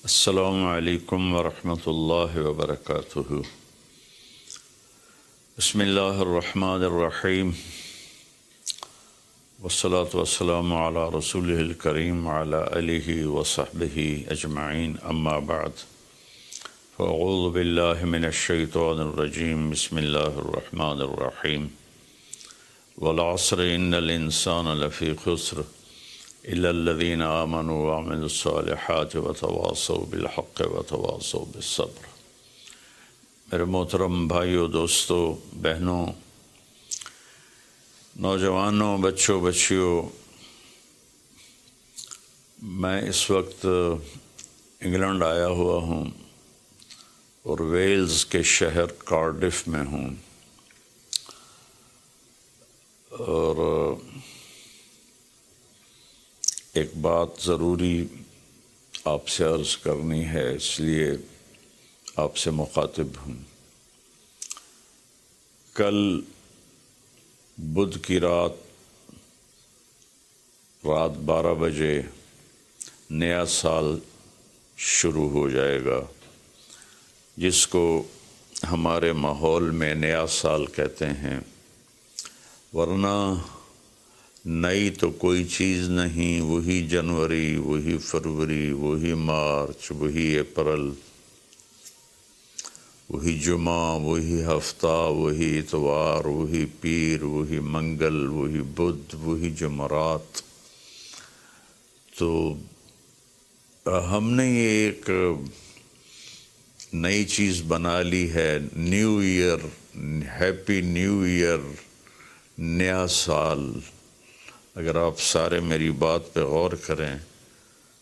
السلام علیکم ورحمۃ اللہ وبرکاتہ۔ بسم اللہ الرحمن الرحیم، والصلاة والسلام علی رسولہ الکریم وعلی آلہ وصحبہ اجمعین، اما بعد فاعوذ باللہ من الشیطان الرجیم، بسم اللہ الرحمن الرحیم۔ والعصر ان الانسان لفی خسر الا الذین آمنوا وعملوا الصالحات وتواصوا بالحق وتواصوا بالصبر۔ میرے محترم بھائیوں، دوستوں، بہنوں، نوجوانوں، بچوں، بچیوں، میں اس وقت انگلینڈ آیا ہوا ہوں اور ویلز کے شہر کارڈف میں ہوں، اور ایک بات ضروری آپ سے عرض کرنی ہے، اس لیے آپ سے مخاطب ہوں۔ کل بدھ کی رات 12 بجے نیا سال شروع ہو جائے گا، جس کو ہمارے ماحول میں نیا سال کہتے ہیں، ورنہ نئی تو کوئی چیز نہیں، وہی جنوری، وہی فروری، وہی مارچ، وہی اپریل، وہی جمعہ، وہی ہفتہ، وہی اتوار، وہی پیر، وہی منگل، وہی بدھ، وہی جمعرات۔ تو ہم نے یہ ایک نئی چیز بنا لی ہے، new year, happy new year, نیا سال۔ اگر آپ سارے میری بات پہ غور کریں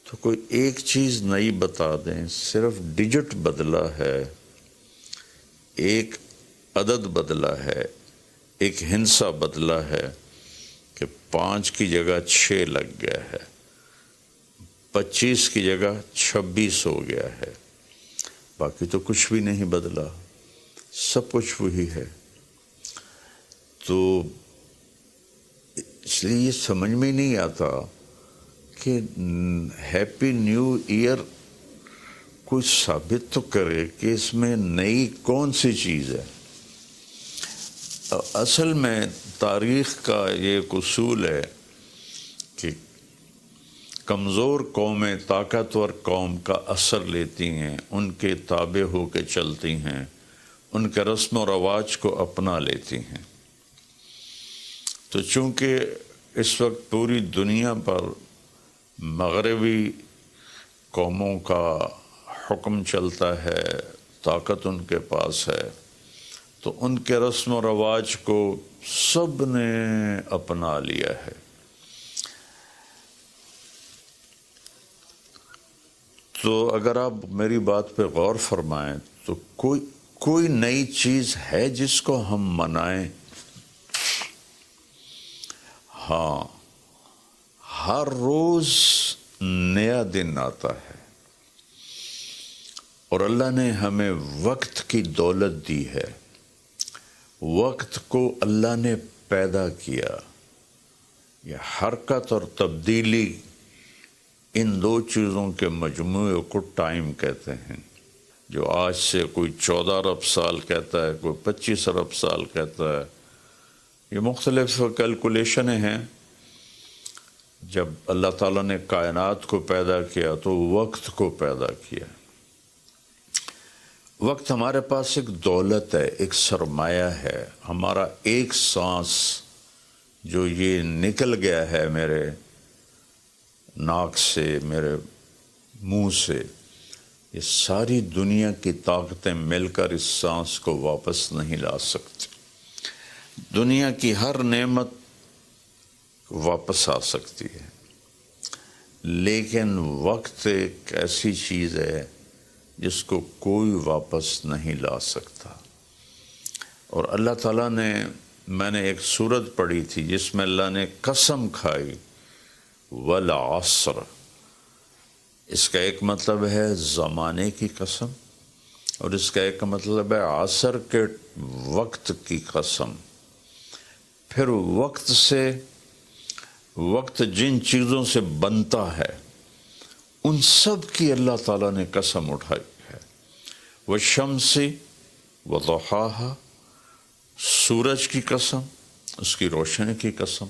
تو کوئی ایک چیز نئی بتا دیں، صرف ڈیجٹ بدلا ہے، ایک عدد بدلا ہے، ایک ہندسہ بدلا ہے کہ 5 کی جگہ 6 لگ گیا ہے، 25 کی جگہ 26 ہو گیا ہے، باقی تو کچھ بھی نہیں بدلا، سب کچھ وہی ہے۔ تو اس لیے یہ سمجھ میں نہیں آتا کہ ہیپی نیو ایئر کوئی ثابت تو کرے کہ اس میں نئی کون سی چیز ہے۔ اصل میں تاریخ کا یہ ایک اصول ہے کہ کمزور قومیں طاقتور قوم کا اثر لیتی ہیں، ان کے تابع ہو کے چلتی ہیں، ان کے رسم و رواج کو اپنا لیتی ہیں۔ تو چونکہ اس وقت پوری دنیا پر مغربی قوموں کا حکم چلتا ہے، طاقت ان کے پاس ہے، تو ان کے رسم و رواج کو سب نے اپنا لیا ہے۔ تو اگر آپ میری بات پہ غور فرمائیں تو کوئی نئی چیز ہے جس کو ہم منائیں؟ ہاں، ہر روز نیا دن آتا ہے، اور اللہ نے ہمیں وقت کی دولت دی ہے، وقت کو اللہ نے پیدا کیا۔ یہ حرکت اور تبدیلی، ان دو چیزوں کے مجموعے کو ٹائم کہتے ہیں۔ جو آج سے کوئی 14 ارب سال کہتا ہے، کوئی 25 ارب سال کہتا ہے، یہ مختلف کیلکولیشنیں ہیں۔ جب اللہ تعالیٰ نے کائنات کو پیدا کیا تو وقت کو پیدا کیا۔ وقت ہمارے پاس ایک دولت ہے، ایک سرمایہ ہے۔ ہمارا ایک سانس جو یہ نکل گیا ہے میرے ناک سے، میرے منہ سے، یہ ساری دنیا کی طاقتیں مل کر اس سانس کو واپس نہیں لا سکتی۔ دنیا کی ہر نعمت واپس آ سکتی ہے، لیکن وقت ایک ایسی چیز ہے جس کو کوئی واپس نہیں لا سکتا۔ اور اللہ تعالیٰ نے، میں نے ایک سورت پڑھی تھی جس میں اللہ نے قسم کھائی، والعصر۔ اس کا ایک مطلب ہے زمانے کی قسم، اور اس کا ایک مطلب ہے عصر کے وقت کی قسم۔ پھر وقت جن چیزوں سے بنتا ہے ان سب کی اللہ تعالیٰ نے قسم اٹھائی ہے۔ والشمس وضحاها، سورج کی قسم، اس کی روشنی کی قسم۔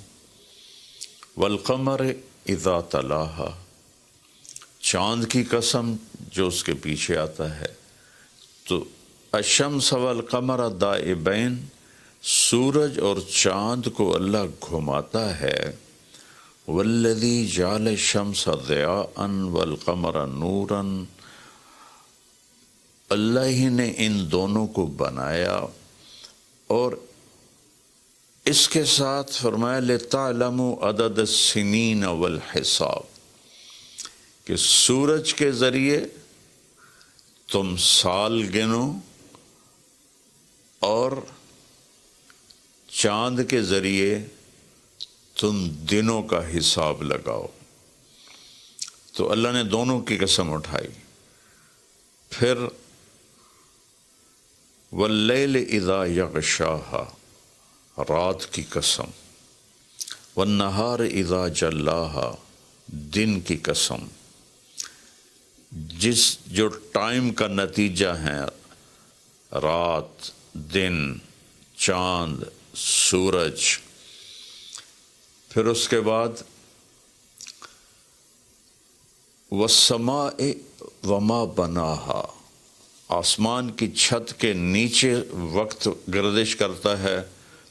والقمر اذا تلاها، چاند کی قسم جو اس کے پیچھے آتا ہے۔ تو الشمس والقمر دائبین، سورج اور چاند کو اللہ گھماتا ہے۔ والذی جعل الشمس ضیاء والقمر نورا، اللہ ہی نے ان دونوں کو بنایا، اور اس کے ساتھ فرمایا لِتَعْلَمُوا عَدَدَ السِّنِينَ وَالْحِسَابَ، کہ سورج کے ذریعے تم سال گنو اور چاند کے ذریعے تم دنوں کا حساب لگاؤ۔ تو اللہ نے دونوں کی قسم اٹھائی۔ پھر واللیل اذا یغشاہا، رات کی قسم۔ والنہار اذا جلاہا، دن کی قسم۔ جو ٹائم کا نتیجہ ہے، رات، دن، چاند، سورج۔ پھر اس کے بعد والسماء وما بناہا، آسمان کی چھت کے نیچے وقت گردش کرتا ہے،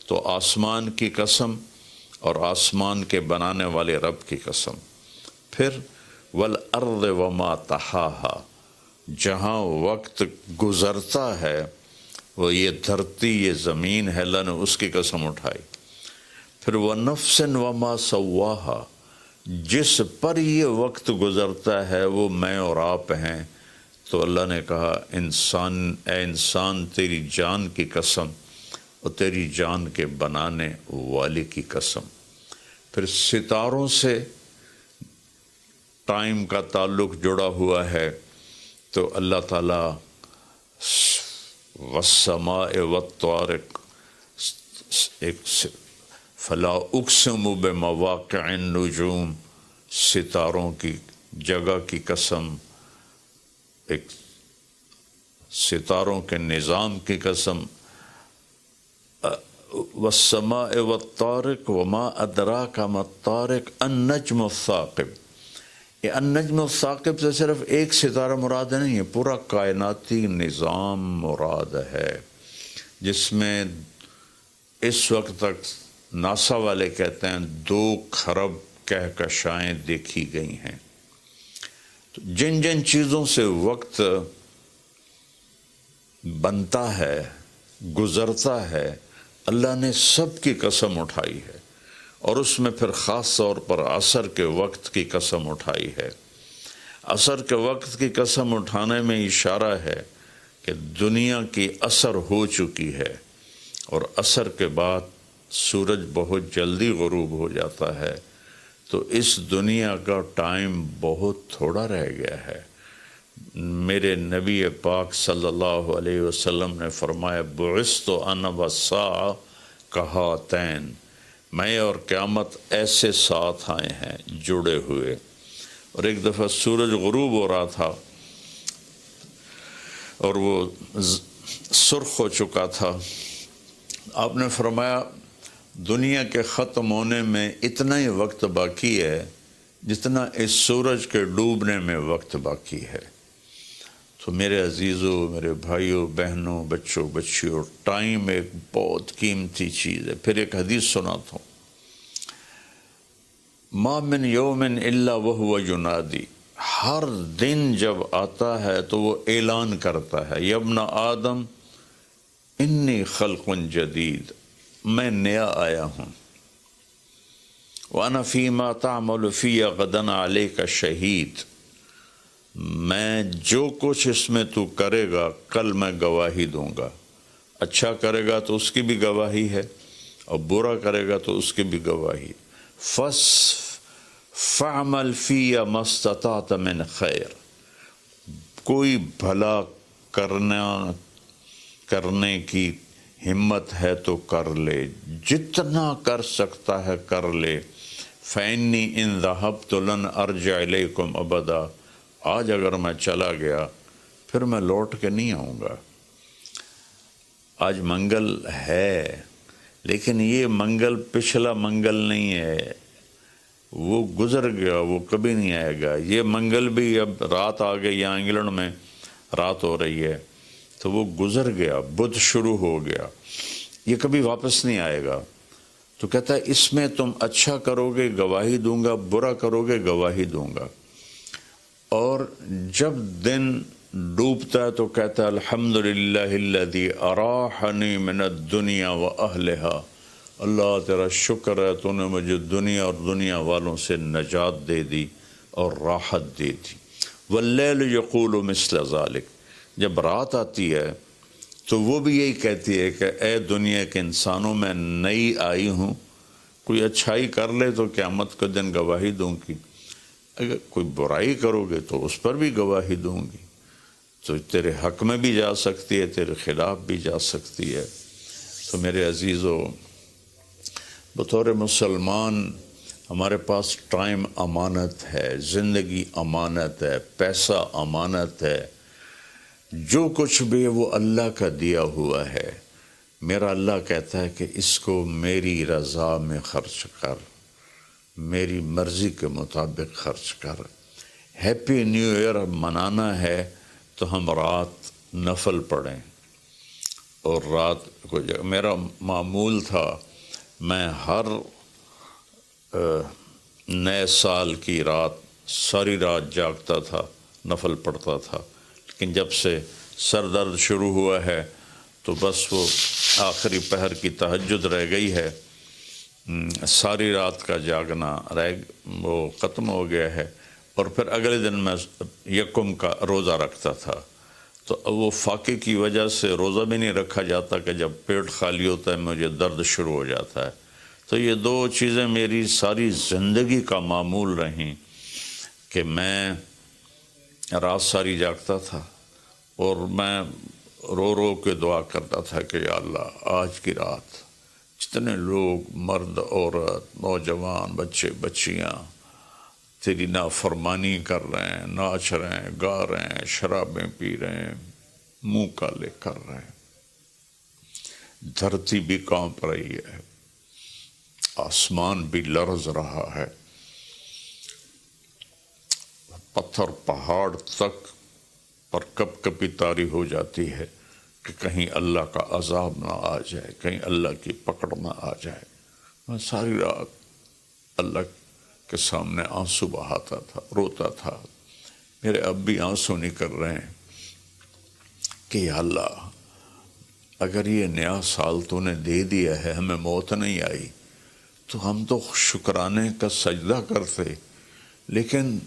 تو آسمان کی قسم اور آسمان کے بنانے والے رب کی قسم۔ پھر والارض وما طحاہا، جہاں وقت گزرتا ہے وہ یہ دھرتی، یہ زمین ہے، اللہ نے اس کی قسم اٹھائی۔ پھر وَنَفْسٍ وَمَا سَوَّاهَا، جس پر یہ وقت گزرتا ہے وہ میں اور آپ ہیں، تو اللہ نے کہا اے انسان تیری جان کی قسم اور تیری جان کے بنانے والے کی قسم۔ پھر ستاروں سے ٹائم کا تعلق جڑا ہوا ہے، تو اللہ تعالیٰ والسماء والطارق، فلا اقسم بمواقع النجوم، ستاروں کی جگہ کی قسم، ایک ستاروں کے نظام کی قسم۔ والسماء والطارق وما ادراک ما الطارق النجم الثاقب، یہ النجم الثاقب سے صرف ایک ستارہ مراد نہیں ہے، پورا کائناتی نظام مراد ہے، جس میں اس وقت تک ناسا والے کہتے ہیں 2 کھرب کہکشائیں دیکھی گئی ہیں۔ تو جن جن چیزوں سے وقت بنتا ہے، گزرتا ہے، اللہ نے سب کی قسم اٹھائی ہے، اور اس میں پھر خاص طور پر عصر کے وقت کی قسم اٹھائی ہے۔ عصر کے وقت کی قسم اٹھانے میں اشارہ ہے کہ دنیا کی عصر ہو چکی ہے، اور عصر کے بعد سورج بہت جلدی غروب ہو جاتا ہے، تو اس دنیا کا ٹائم بہت تھوڑا رہ گیا ہے۔ میرے نبی پاک صلی اللہ علیہ وسلم نے فرمایا بعثت انا والساعہ کہاتین، میں اور قیامت ایسے ساتھ آئے ہیں جڑے ہوئے۔ اور ایک دفعہ سورج غروب ہو رہا تھا اور وہ سرخ ہو چکا تھا، آپ نے فرمایا دنیا کے ختم ہونے میں اتنا ہی وقت باقی ہے جتنا اس سورج کے ڈوبنے میں وقت باقی ہے۔ تو میرے عزیزوں، میرے بھائیوں، بہنوں، بچوں، بچیوں، ٹائم ایک بہت قیمتی چیز ہے۔ پھر ایک حدیث سناتا ہوں، ما من یوم الا وہو ینادی، ہر دن جب آتا ہے تو وہ اعلان کرتا ہے، یا ابن آدم انی خلق جدید، میں نیا آیا ہوں، وَأَنَا فِي مَا تَعْمَلُ فِي غَدًا عَلَيْكَ شہید، میں جو کچھ اس میں تو کرے گا کل میں گواہی دوں گا۔ اچھا کرے گا تو اس کی بھی گواہی ہے، اور برا کرے گا تو اس کی بھی گواہی۔ فَعْمَلْ فِيَّ مَا اسْتَطَعْتَ مِنْ خَيْرٍ، کوئی بھلا کرنے کی ہمت ہے تو کر لے، جتنا کر سکتا ہے کر لے۔ فَإِنِّي إِن ذَهَبْتُ لَنْ أَرْجِعَ إِلَيْكُمْ أَبَدًا، آج اگر میں چلا گیا پھر میں لوٹ کے نہیں آؤں گا۔ آج منگل ہے لیکن یہ منگل پچھلا منگل نہیں ہے، وہ گزر گیا، وہ کبھی نہیں آئے گا۔ یہ منگل بھی اب رات آ گئی، یہاں انگلینڈ میں رات ہو رہی ہے تو وہ گزر گیا، بدھ شروع ہو گیا، یہ کبھی واپس نہیں آئے گا۔ تو کہتا ہے اس میں تم اچھا کرو گے گواہی دوں گا، برا کرو گے گواہی دوں گا۔ اور جب دن ڈوبتا ہے تو کہتا ہے الحمدللہ الذی اراحنی من الدنیا واہلہا، اللہ تیرا شکر ہے تو نے مجھے دنیا اور دنیا والوں سے نجات دے دی اور راحت دے دی۔ واللیل یقول مثل ذلک، جب رات آتی ہے تو وہ بھی یہی کہتی ہے کہ اے دنیا کے انسانوں میں نئی آئی ہوں، کوئی اچھائی کر لے تو قیامت کے دن گواہی دوں گی، اگر کوئی برائی کرو گے تو اس پر بھی گواہی دوں گی، تو تیرے حق میں بھی جا سکتی ہے، تیرے خلاف بھی جا سکتی ہے۔ تو میرے عزیزو، بطور مسلمان ہمارے پاس ٹائم امانت ہے، زندگی امانت ہے، پیسہ امانت ہے، جو کچھ بھی ہے وہ اللہ کا دیا ہوا ہے۔ میرا اللہ کہتا ہے کہ اس کو میری رضا میں خرچ کر، میری مرضی کے مطابق خرچ کر۔ ہیپی نیو ایئر منانا ہے تو ہم رات نفل پڑھیں، اور رات کو میرا معمول تھا میں ہر نئے سال کی رات ساری رات جاگتا تھا، نفل پڑھتا تھا، لیکن جب سے سر درد شروع ہوا ہے تو بس وہ آخری پہر کی تہجد رہ گئی ہے، ساری رات کا جاگنا وہ ختم ہو گیا ہے۔ اور پھر اگلے دن میں یکم کا روزہ رکھتا تھا، تو وہ فاقے کی وجہ سے روزہ بھی نہیں رکھا جاتا کہ جب پیٹ خالی ہوتا ہے مجھے درد شروع ہو جاتا ہے۔ تو یہ دو چیزیں میری ساری زندگی کا معمول رہیں کہ میں رات ساری جاگتا تھا اور میں رو رو کے دعا کرتا تھا کہ یا اللہ آج کی رات جتنے لوگ مرد عورت نوجوان بچے بچیاں تیری نافرمانی کر رہے ہیں، ناچ رہے ہیں، گا رہے ہیں، شرابیں پی رہے ہیں، منہ کالے کر رہے ہیں، دھرتی بھی کانپ رہی ہے، آسمان بھی لرز رہا ہے، پتھر پہاڑ تک پر کب کبھی طاری ہو جاتی ہے کہ کہیں اللہ کا عذاب نہ آ جائے، کہیں اللہ کی پکڑ نہ آ جائے۔ میں ساری رات اللہ کے سامنے آنسو بہاتا تھا، روتا تھا۔ میرے اب بھی آنسو نکل رہے ہیں کہ یا اللہ اگر یہ نیا سال تو نے دے دیا ہے، ہمیں موت نہیں آئی، تو ہم تو شکرانے کا سجدہ کرتے، لیکن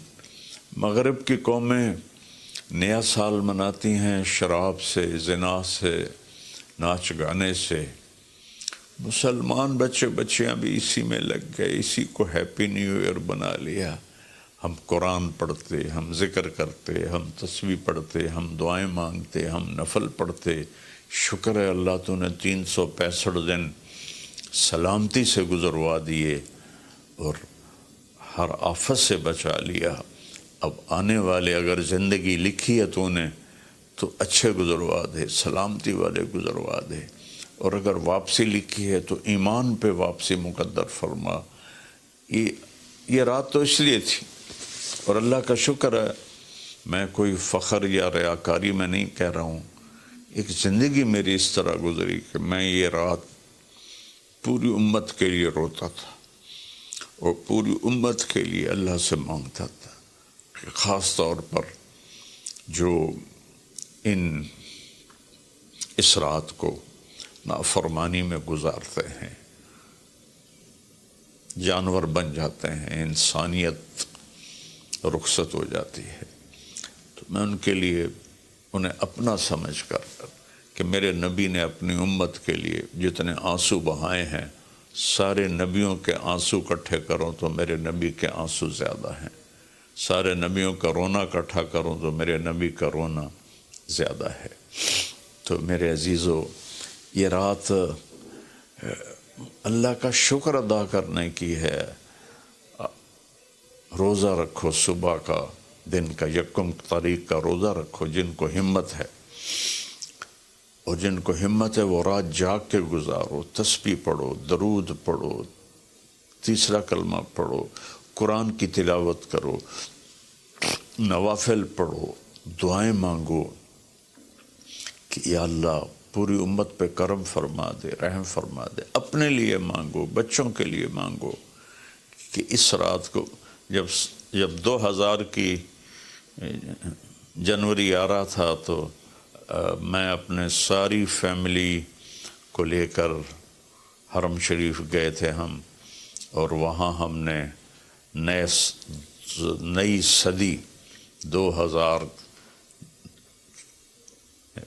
مغرب کی قومیں نیا سال مناتی ہیں شراب سے، زنا سے، ناچ گانے سے، مسلمان بچے بچیاں بھی اسی میں لگ گئے، اسی کو ہیپی نیو ایئر بنا لیا۔ ہم قرآن پڑھتے، ہم ذکر کرتے، ہم تسبیح پڑھتے، ہم دعائیں مانگتے، ہم نفل پڑھتے۔ شکر ہے اللہ تو نے 365 دن سلامتی سے گزروا دیے اور ہر آفت سے بچا لیا۔ اب آنے والے اگر زندگی لکھی ہے تو نے تو اچھے گزروا دے، سلامتی والے گزروا دے، اور اگر واپسی لکھی ہے تو ایمان پہ واپسی مقدر فرما۔ یہ رات تو اس لیے تھی، اور اللہ کا شکر ہے میں کوئی فخر یا ریاکاری میں نہیں کہہ رہا ہوں، ایک زندگی میری اس طرح گزری کہ میں یہ رات پوری امت کے لیے روتا تھا اور پوری امت کے لیے اللہ سے مانگتا تھا کہ خاص طور پر جو اس رات کو نافرمانی میں گزارتے ہیں، جانور بن جاتے ہیں، انسانیت رخصت ہو جاتی ہے، تو میں ان کے لیے انہیں اپنا سمجھ کر کہ میرے نبی نے اپنی امت کے لیے جتنے آنسو بہائے ہیں، سارے نبیوں کے آنسو اکٹھے کروں تو میرے نبی کے آنسو زیادہ ہیں، سارے نبیوں کا رونا اکٹھا کروں تو میرے نبی کا رونا زیادہ ہے۔ تو میرے عزیزو، یہ رات اللہ کا شکر ادا کرنے کی ہے۔ روزہ رکھو صبح کا، دن کا یکم تاریخ کا روزہ رکھو، جن کو ہمت ہے، اور جن کو ہمت ہے وہ رات جاگ کے گزارو، تسبیح پڑھو، درود پڑھو، تیسرا کلمہ پڑھو، قرآن کی تلاوت کرو، نوافل پڑھو، دعائیں مانگو کہ یا اللہ پوری امت پہ کرم فرما دے، رحم فرما دے۔ اپنے لیے مانگو، بچوں کے لیے مانگو کہ اس رات کو جب 2000 کی جنوری آ رہا تھا تو میں اپنے ساری فیملی کو لے کر حرم شریف گئے تھے ہم، اور وہاں ہم نے نئی صدی 2000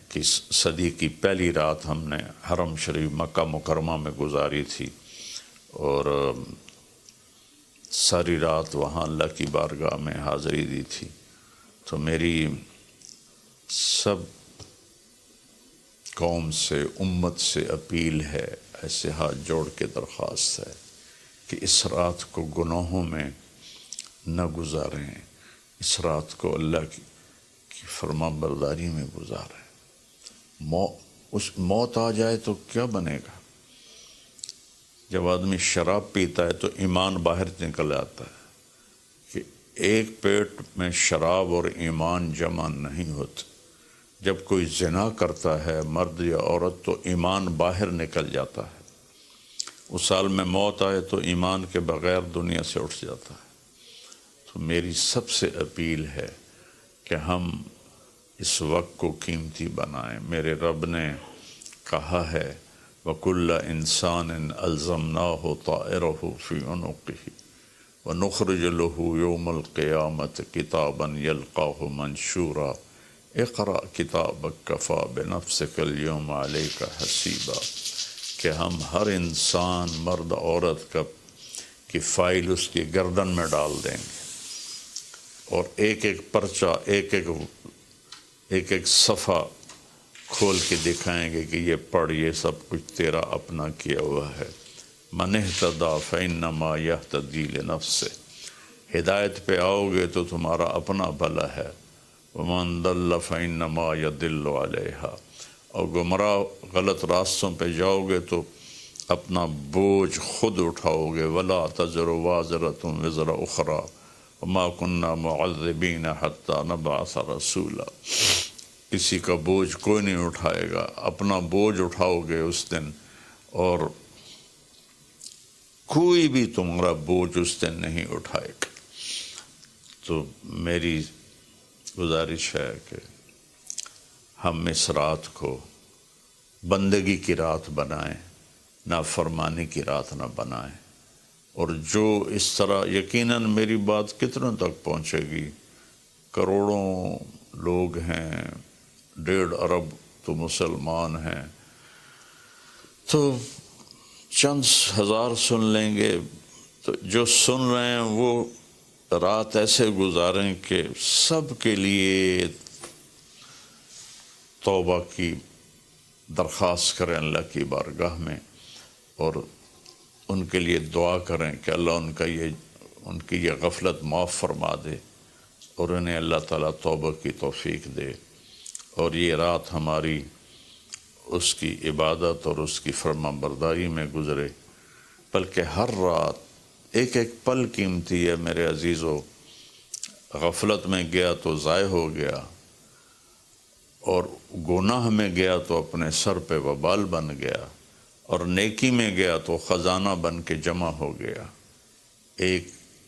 کی صدی کی پہلی رات ہم نے حرم شریف مکہ مکرمہ میں گزاری تھی، اور ساری رات وہاں اللہ کی بارگاہ میں حاضری دی تھی۔ تو میری سب قوم سے، امت سے اپیل ہے، ایسے ہاتھ جوڑ کے درخواست ہے کہ اس رات کو گناہوں میں نہ گزاریں، اس رات کو اللہ کی فرما برداری میں گزاریں۔ موت آ جائے تو کیا بنے گا؟ جب آدمی شراب پیتا ہے تو ایمان باہر نکل آتا ہے کہ ایک پیٹ میں شراب اور ایمان جمع نہیں ہوتے۔ جب کوئی زنا کرتا ہے مرد یا عورت تو ایمان باہر نکل جاتا ہے، اس سال میں موت آئے تو ایمان کے بغیر دنیا سے اٹھ جاتا ہے۔ تو میری سب سے اپیل ہے کہ ہم اس وقت کو قیمتی بنائیں۔ میرے رب نے کہا ہے وَكُلَّ إِنسَانٍ أَلْزَمْنَاهُ طَائِرَهُ فِي عُنُقِهِ وَنُخْرِجُ لَهُ يَوْمَ الْقِيَامَةِ كِتَابًا يَلْقَاهُ مَنْشُورًا اقرأ كِتَابَكَ كَفَى بِنَفْسِكَ الْيَوْمَ عَلَيْكَ حَسِيبًا، کہ ہم ہر انسان مرد عورت کی فائل اس کی گردن میں ڈال دیں گے، اور ایک ایک پرچہ، ایک ایک صفحہ کھول کے دکھائیں گے کہ یہ پڑھ، یہ سب کچھ تیرا اپنا کیا ہوا ہے۔ من اہتدی فإنما یہتدی لنفسہ، ہدایت پہ آؤ گے تو تمہارا اپنا بھلا ہے، ومن ضل فإنما یضل علیہا، اور گمراہ غلط راستوں پہ جاؤ گے تو اپنا بوجھ خود اٹھاؤ گے۔ ولا تزر وازرۃ وزر اخری وما كنا معذبین حتی نبعث رسولا، کسی کا بوجھ کوئی نہیں اٹھائے گا، اپنا بوجھ اٹھاؤ گے اس دن، اور کوئی بھی تمہارا بوجھ اس دن نہیں اٹھائے گا۔ تو میری گزارش ہے کہ ہم اس رات کو بندگی کی رات بنائیں، نافرمانی کی رات نہ بنائیں، اور جو اس طرح، یقیناً میری بات کتنوں تک پہنچے گی، کروڑوں لوگ ہیں، 1.5 ارب تو مسلمان ہیں، تو چند ہزار سن لیں گے، تو جو سن رہے ہیں وہ رات ایسے گزاریں کہ سب کے لیے توبہ کی درخواست کریں اللہ کی بارگاہ میں، اور ان کے لیے دعا کریں کہ اللہ ان کی یہ غفلت معاف فرما دے، اور انہیں اللہ تعالیٰ توبہ کی توفیق دے، اور یہ رات ہماری اس کی عبادت اور اس کی فرما برداری میں گزرے، بلکہ ہر رات ایک ایک پل قیمتی ہے میرے عزیزو۔ غفلت میں گیا تو ضائع ہو گیا، اور گناہ میں گیا تو اپنے سر پہ وبال بن گیا، اور نیکی میں گیا تو خزانہ بن کے جمع ہو گیا۔ ایک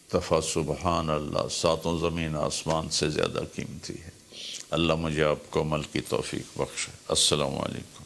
دفعہ سبحان اللہ 7 زمین آسمان سے زیادہ قیمتی ہے۔ اللہ مجھے آپ کو عمل کی توفیق بخشے۔ السلام علیکم۔